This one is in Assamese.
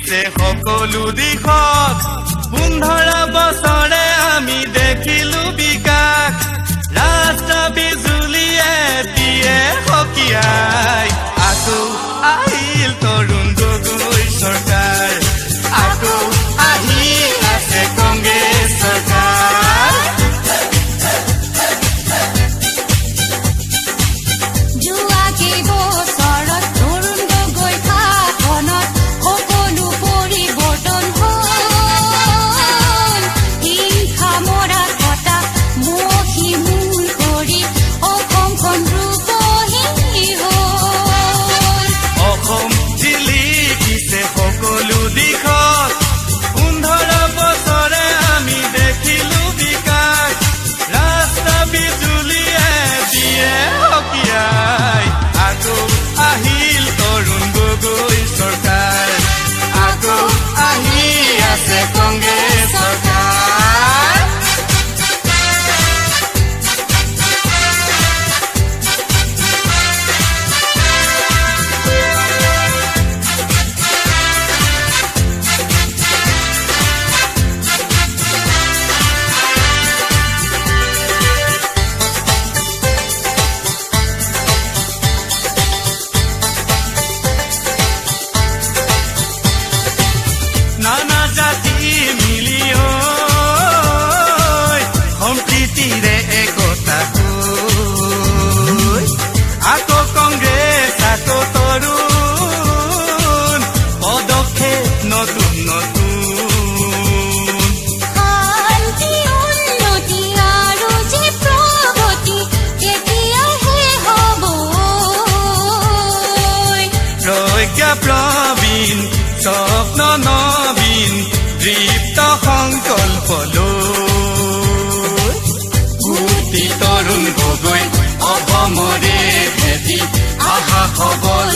দিছে সকলো দিশত 15 বছৰে আমি দেখিলো বিকাশ ৰাষ্ট্ৰ বিজুলীয়ে দিয়ে সকীয়াই আকৌ আহিল তৰুণ গগৈ চৰকাৰ আকৌ আহি আছে কংগ্ৰেছ চৰকাৰ যোৱা কেইবছৰত তৰুণ গগৈ শাসনত সকলো পৰিৱৰ্তন হ'ল হিংসা মৰা কটা মহি মূল কৰি অসমখন ৰূপহী হ'ল অসম জিলিকিছে সকলো দিশত 15 বছৰে আমি দেখিলো বিকাশ ৰাষ্ট্ৰ বিজুলীয়ে দিয়ে সকীয়াই আকৌ আহিল তৰুণ গগৈ চৰকাৰ আকৌ আহি আছে কংগ্ৰেছ চৰকাৰ নানা জাতি মিলি সম্প্ৰীতিৰে একতা হৈ আকৌ কংগ্ৰেছ আকৌ তৰুণ পদক্ষেপ নতুন নতুন শান্তি উন্নতি আৰু যে প্ৰগতি তেতিয়াহে হ'ব প্ৰজ্ঞা প্ৰবীণ স্বপ্ন নবীন দৃপ্ত সংকল্প লৈ কোটি তৰুণ গগৈ অসমৰে ভেটি আশা সবল